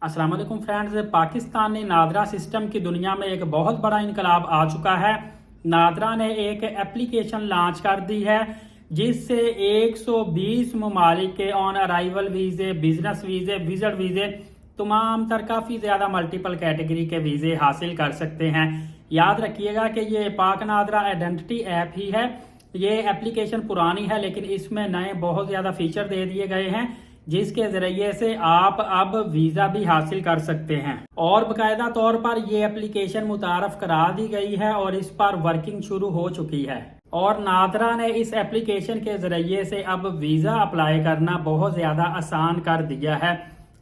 अस्सलाम वालेकुम friends. Pakistani NADRA system की दुनिया में एक बहुत बड़ा इनकलाब आ चुका है। नादरा ने एक एप्लीकेशन लॉन्च कर दी है जिससे 120 ममालिक के ऑन अराइवल वीज़े, बिजनेस वीज़े, विजिट वीज़े, तमाम तर काफ़ी ज़्यादा मल्टीपल कैटेगरी के वीज़े हासिल कर सकते हैं। याद रखिएगा कि ये पाक नादरा आइडेंटिटी ऐप ही है। ये एप्लीकेशन पुरानी है लेकिन इसमें नए बहुत ज़्यादा फीचर दे दिए गए हैं जिसके जरिए से आप अब वीज़ा भी हासिल कर सकते हैं और बाकायदा तौर पर ये एप्लीकेशन मुतारफ करा दी गई है और इस पर वर्किंग शुरू हो चुकी है। और नादरा ने इस एप्लीकेशन के जरिए से अब वीज़ा अप्लाई करना बहुत ज़्यादा आसान कर दिया है।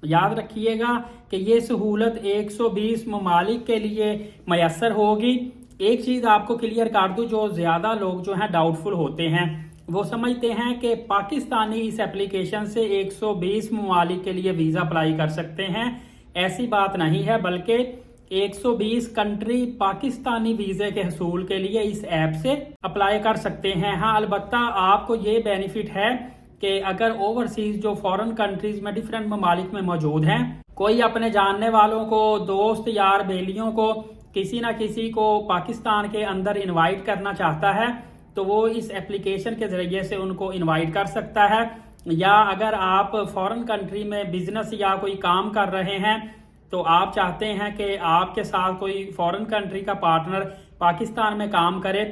याद रखिएगा कि ये सहूलत 120 ममालिक के लिए मैसर होगी। एक चीज़ आपको क्लियर कर दूं, जो ज़्यादा लोग जो हैं डाउटफुल होते हैं वो समझते हैं कि पाकिस्तानी इस एप्लीकेशन से 120 ममालिक के लिए वीज़ा अप्लाई कर सकते हैं। ऐसी बात नहीं है, बल्कि 120 कंट्री पाकिस्तानी वीज़े के हसूल के लिए इस ऐप से अप्लाई कर सकते हैं। हाँ, अलबत्ता आपको ये बेनिफिट है कि अगर ओवरसीज जो फॉरेन कंट्रीज में डिफरेंट ममालिक में मौजूद हैं, कोई अपने जानने वालों को, दोस्त यार बेलियों को, किसी ना किसी को पाकिस्तान के अंदर इनवाइट करना चाहता है तो वो इस एप्लीकेशन के जरिए से उनको इनवाइट कर सकता है। या अगर आप फॉरेन कंट्री में बिजनेस या कोई काम कर रहे हैं तो आप चाहते हैं कि आपके साथ कोई फॉरेन कंट्री का पार्टनर पाकिस्तान में काम करे,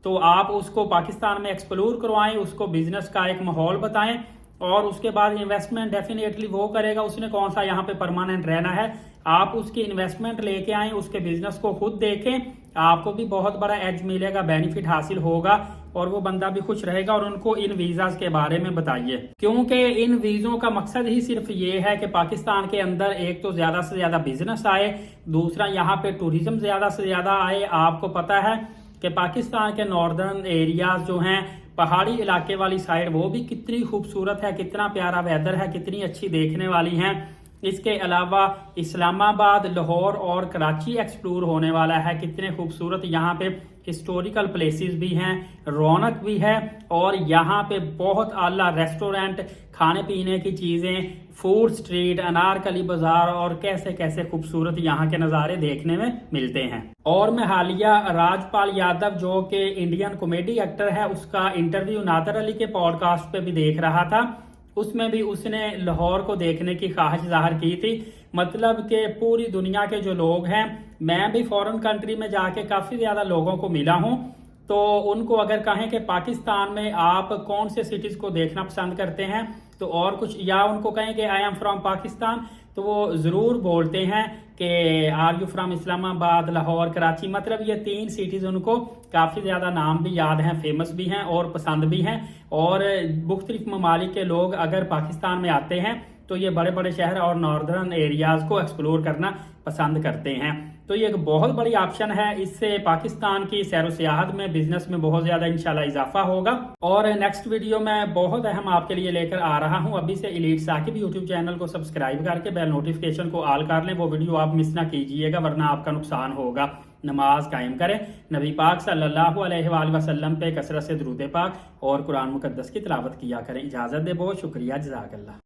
तो आप उसको पाकिस्तान में एक्सप्लोर करवाएं, उसको बिजनेस का एक माहौल बताएं और उसके बाद इन्वेस्टमेंट डेफिनेटली वो करेगा। उसने कौन सा यहाँ पे परमानेंट रहना है, आप उसकी इन्वेस्टमेंट लेके आए, उसके बिजनेस को खुद देखें, आपको भी बहुत बड़ा एज मिलेगा, बेनिफिट हासिल होगा और वो बंदा भी खुश रहेगा। और उनको इन वीज़ाज के बारे में बताइए, क्योंकि इन वीज़ों का मकसद ही सिर्फ ये है कि पाकिस्तान के अंदर एक तो ज़्यादा से ज़्यादा बिजनेस आए, दूसरा यहाँ पे टूरिज्म ज़्यादा से ज़्यादा आए। आपको पता है कि पाकिस्तान के नॉर्दर्न एरियाज जो हैं, पहाड़ी इलाके वाली साइड, वो भी कितनी खूबसूरत है, कितना प्यारा वेदर है, कितनी अच्छी देखने वाली हैं। इसके अलावा इस्लामाबाद, लाहौर और कराची एक्सप्लोर होने वाला है, कितने खूबसूरत यहाँ पे हिस्टोरिकल प्लेसेस भी हैं, रौनक भी है और यहाँ पे बहुत आला रेस्टोरेंट, खाने पीने की चीज़ें, फूड स्ट्रीट, अनारकली बाजार और कैसे कैसे खूबसूरत यहाँ के नज़ारे देखने में मिलते हैं। और मैं हालिया राजपाल यादव जो कि इंडियन कॉमेडी एक्टर है, उसका इंटरव्यू नादर अली के पॉडकास्ट पे भी देख रहा था। उसमें भी उसने लाहौर को देखने की ख्वाहिश जाहिर की थी। मतलब कि पूरी दुनिया के जो लोग हैं, मैं भी फॉरेन कंट्री में जाके काफ़ी ज़्यादा लोगों को मिला हूँ, तो उनको अगर कहें कि पाकिस्तान में आप कौन से सिटीज़ को देखना पसंद करते हैं तो और कुछ, या उनको कहें कि आई एम फ्रॉम पाकिस्तान, तो वो ज़रूर बोलते हैं कि are you from Islamabad, Lahore, Karachi. मतलब ये 3 सिटीज़ उनको काफ़ी ज़्यादा नाम भी याद हैं, फेमस भी हैं और पसंद भी हैं। और मुख्तलिफ ममालिक के लोग अगर पाकिस्तान में आते हैं तो ये बड़े बड़े शहर और नॉर्दर्न एरियाज़ को एक्सप्लोर करना पसंद करते हैं। तो ये एक बहुत बड़ी ऑप्शन है। इससे पाकिस्तान की सैर सियाहत में, बिजनेस में बहुत ज़्यादा इंशाल्लाह इजाफा होगा। और नेक्स्ट वीडियो में बहुत अहम आपके लिए लेकर आ रहा हूँ। अभी से एलीट साकिब यूट्यूब चैनल को सब्सक्राइब करके बेल नोटिफिकेशन को ऑल कर लें, वो वीडियो आप मिस ना कीजिएगा वरना आपका नुकसान होगा। नमाज कायम करें, नबी पाक सल्लल्लाहु अलैहि वसल्लम पे कसरत से दुरूद पाक और कुरान मुकद्दस की तिलावत किया करें। इजाज़त दे, बहुत शुक्रिया, जज़ाकल्लाह।